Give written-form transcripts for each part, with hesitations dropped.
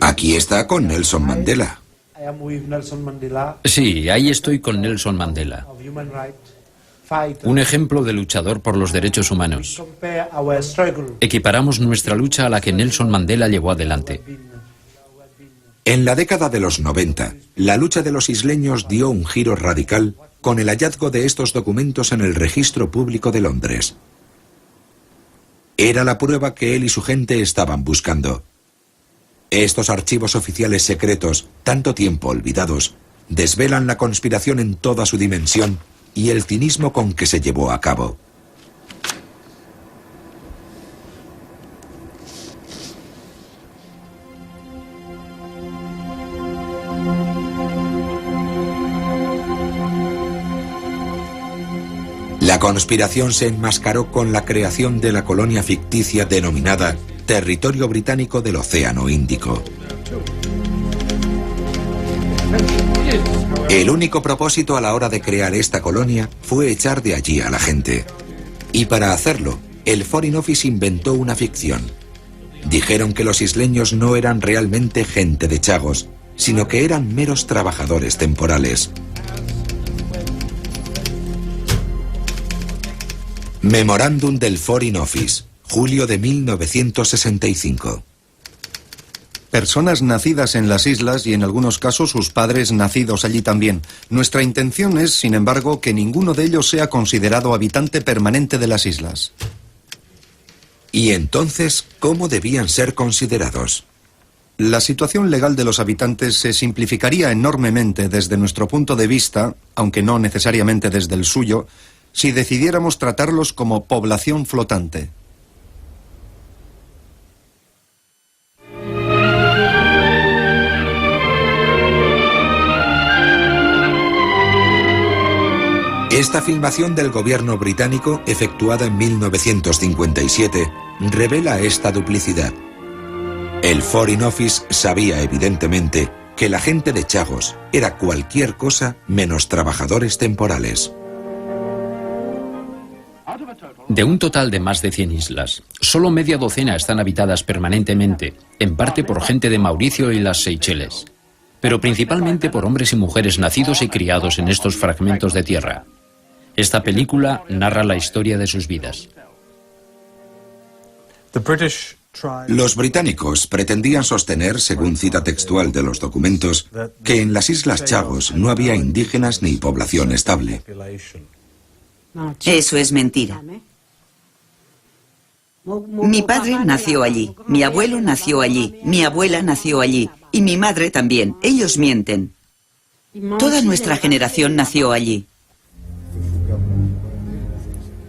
Aquí está con Nelson Mandela. Sí, ahí estoy con Nelson Mandela, un ejemplo de luchador por los derechos humanos. Equiparamos nuestra lucha a la que Nelson Mandela llevó adelante. En la década de los 90, la lucha de los isleños dio un giro radical con el hallazgo de estos documentos en el Registro Público de Londres. Era la prueba que él y su gente estaban buscando. Estos archivos oficiales secretos, tanto tiempo olvidados, desvelan la conspiración en toda su dimensión y el cinismo con que se llevó a cabo. La conspiración se enmascaró con la creación de la colonia ficticia denominada Territorio Británico del Océano Índico. El único propósito a la hora de crear esta colonia fue echar de allí a la gente. Y para hacerlo, el Foreign Office inventó una ficción. Dijeron que los isleños no eran realmente gente de Chagos, sino que eran meros trabajadores temporales. Memorándum del Foreign Office, julio de 1965. Personas nacidas en las islas y en algunos casos sus padres nacidos allí también. Nuestra intención es, sin embargo, que ninguno de ellos sea considerado habitante permanente de las islas. ¿Y entonces cómo debían ser considerados? La situación legal de los habitantes se simplificaría enormemente desde nuestro punto de vista, aunque no necesariamente desde el suyo, si decidiéramos tratarlos como población flotante. Esta filmación del gobierno británico, efectuada en 1957, revela esta duplicidad. El Foreign Office sabía evidentemente que la gente de Chagos era cualquier cosa menos trabajadores temporales. De un total de más de 100 islas, solo media docena están habitadas permanentemente, en parte por gente de Mauricio y las Seychelles, pero principalmente por hombres y mujeres nacidos y criados en estos fragmentos de tierra. Esta película narra la historia de sus vidas. Los británicos pretendían sostener, según cita textual de los documentos, que en las Islas Chagos no había indígenas ni población estable. Eso es mentira. Mi padre nació allí, mi abuelo nació allí, mi abuela nació allí y mi madre también. Ellos mienten. Toda nuestra generación nació allí.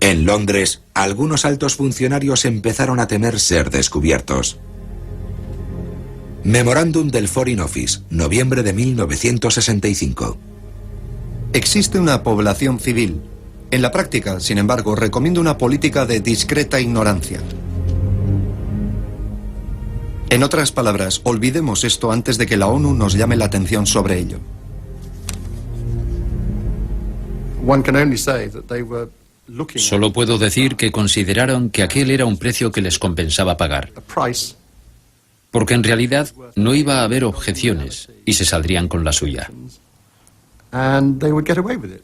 En Londres, algunos altos funcionarios empezaron a temer ser descubiertos. Memorándum del Foreign Office, noviembre de 1965. Existe una población civil. En la práctica, sin embargo, recomiendo una política de discreta ignorancia. En otras palabras, olvidemos esto antes de que la ONU nos llame la atención sobre ello. Solo puedo decir que consideraron que aquel era un precio que les compensaba pagar. Porque en realidad no iba a haber objeciones y se saldrían con la suya.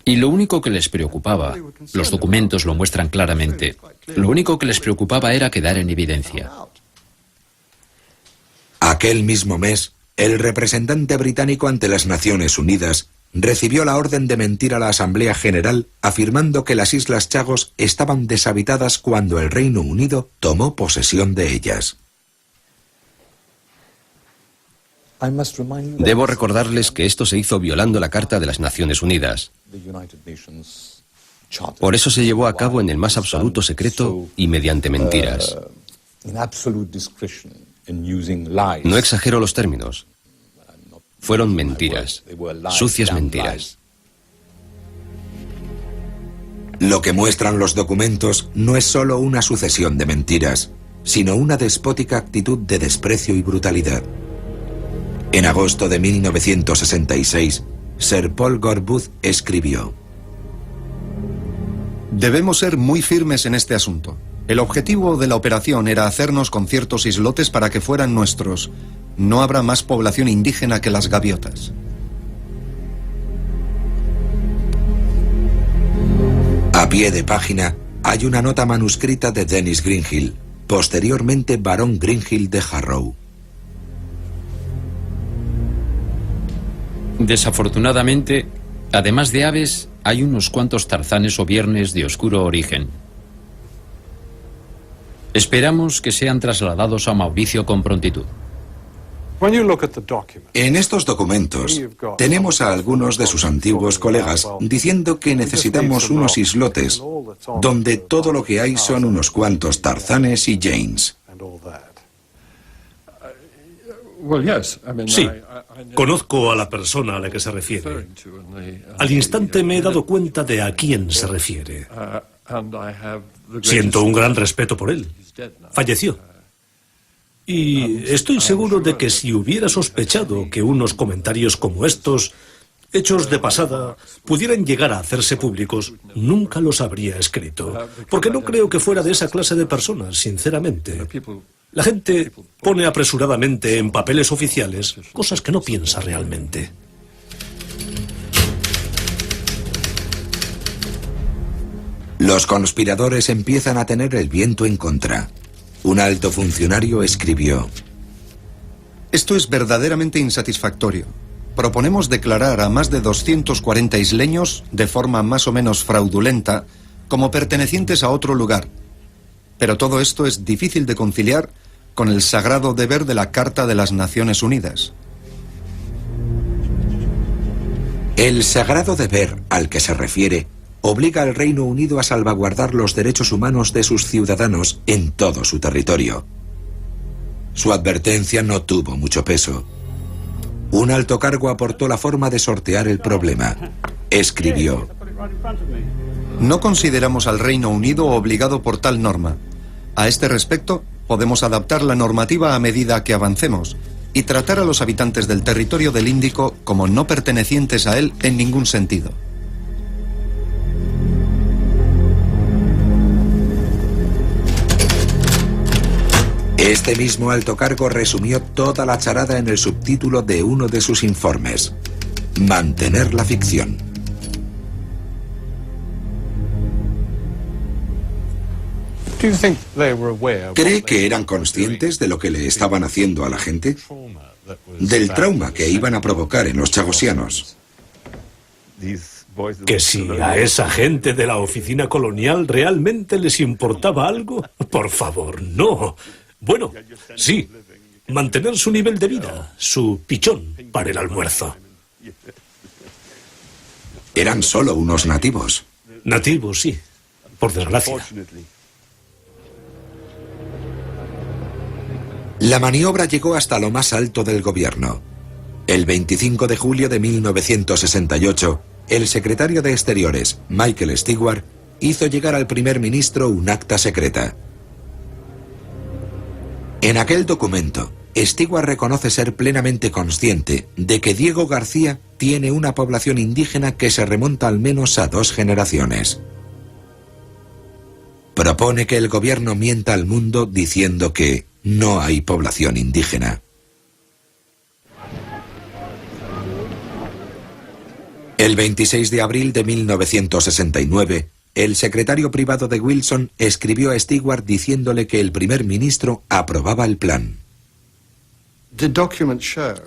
Y lo único que les preocupaba, los documentos lo muestran claramente, lo único que les preocupaba era quedar en evidencia. Aquel mismo mes, el representante británico ante las Naciones Unidas recibió la orden de mentir a la Asamblea General afirmando que las Islas Chagos estaban deshabitadas cuando el Reino Unido tomó posesión de ellas. Debo recordarles que esto se hizo violando la Carta de las Naciones Unidas. Por eso se llevó a cabo en el más absoluto secreto y mediante mentiras. No exagero los términos. Fueron mentiras, sucias mentiras. Lo que muestran los documentos no es solo una sucesión de mentiras, sino una despótica actitud de desprecio y brutalidad. En agosto de 1966, Sir Paul Gorbooth escribió: Debemos ser muy firmes en este asunto. El objetivo de la operación era hacernos con ciertos islotes para que fueran nuestros. No habrá más población indígena que las gaviotas. A pie de página hay una nota manuscrita de Dennis Greenhill, posteriormente barón Greenhill de Harrow. Desafortunadamente, además de aves, hay unos cuantos tarzanes o viernes de oscuro origen. Esperamos que sean trasladados a Mauricio con prontitud. En estos documentos tenemos a algunos de sus antiguos colegas diciendo que necesitamos unos islotes donde todo lo que hay son unos cuantos tarzanes y janes. Sí, conozco a la persona a la que se refiere. Al instante me he dado cuenta de a quién se refiere. Siento un gran respeto por él. Falleció. Y estoy seguro de que si hubiera sospechado que unos comentarios como estos, hechos de pasada, pudieran llegar a hacerse públicos, nunca los habría escrito. Porque no creo que fuera de esa clase de personas, sinceramente. La gente pone apresuradamente en papeles oficiales cosas que no piensa realmente. Los conspiradores empiezan a tener el viento en contra. Un alto funcionario escribió: Esto es verdaderamente insatisfactorio. Proponemos declarar a más de 240 isleños, de forma más o menos fraudulenta, como pertenecientes a otro lugar. Pero todo esto es difícil de conciliar con el sagrado deber de la Carta de las Naciones Unidas. El sagrado deber al que se refiere obliga al Reino Unido a salvaguardar los derechos humanos de sus ciudadanos en todo su territorio. Su advertencia no tuvo mucho peso. Un alto cargo aportó la forma de sortear el problema. Escribió: No consideramos al Reino Unido obligado por tal norma. A este respecto, podemos adaptar la normativa a medida que avancemos y tratar a los habitantes del territorio del Índico como no pertenecientes a él en ningún sentido. Este mismo alto cargo resumió toda la charada en el subtítulo de uno de sus informes: mantener la ficción. ¿Cree que eran conscientes de lo que le estaban haciendo a la gente? Del trauma que iban a provocar en los chagosianos. ¿Que si a esa gente de la oficina colonial realmente les importaba algo? Por favor, no. Bueno, sí, mantener su nivel de vida, su pichón para el almuerzo. Eran solo unos nativos. Nativos, sí, por desgracia. La maniobra llegó hasta lo más alto del gobierno. El 25 de julio de 1968, el secretario de Exteriores, Michael Stewart, hizo llegar al primer ministro un acta secreta. En aquel documento, Stewart reconoce ser plenamente consciente de que Diego García tiene una población indígena que se remonta al menos a 2 generaciones. Propone que el gobierno mienta al mundo diciendo que no hay población indígena. El 26 de abril de 1969, el secretario privado de Wilson escribió a Stewart diciéndole que el primer ministro aprobaba el plan.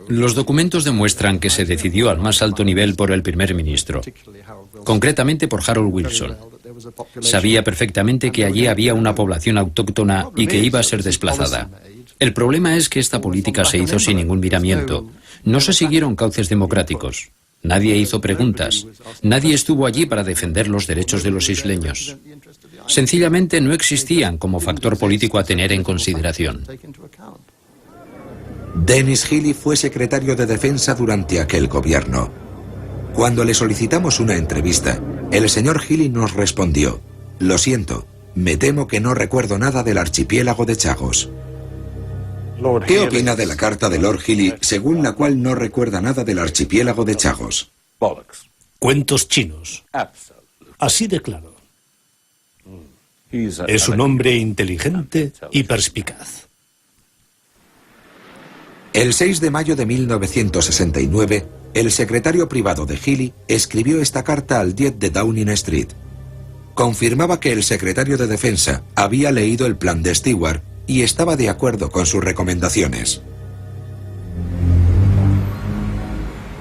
Los documentos demuestran que se decidió al más alto nivel por el primer ministro, concretamente por Harold Wilson. Sabía perfectamente que allí había una población autóctona y que iba a ser desplazada. El problema es que esta política se hizo sin ningún miramiento. No se siguieron cauces democráticos. Nadie hizo preguntas. Nadie estuvo allí para defender los derechos de los isleños. Sencillamente no existían como factor político a tener en consideración. Dennis Healy fue secretario de Defensa durante aquel gobierno. Cuando le solicitamos una entrevista, el señor Healy nos respondió: lo siento, me temo que no recuerdo nada del archipiélago de Chagos. ¿Qué opina de la carta de Lord Healy, según la cual no recuerda nada del archipiélago de Chagos? Cuentos chinos. Así de claro. Es un hombre inteligente y perspicaz. El 6 de mayo de 1969, el secretario privado de Healy escribió esta carta al 10 de Downing Street. Confirmaba que el secretario de Defensa había leído el plan de Stewart y estaba de acuerdo con sus recomendaciones.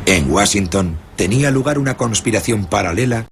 En Washington tenía lugar una conspiración paralela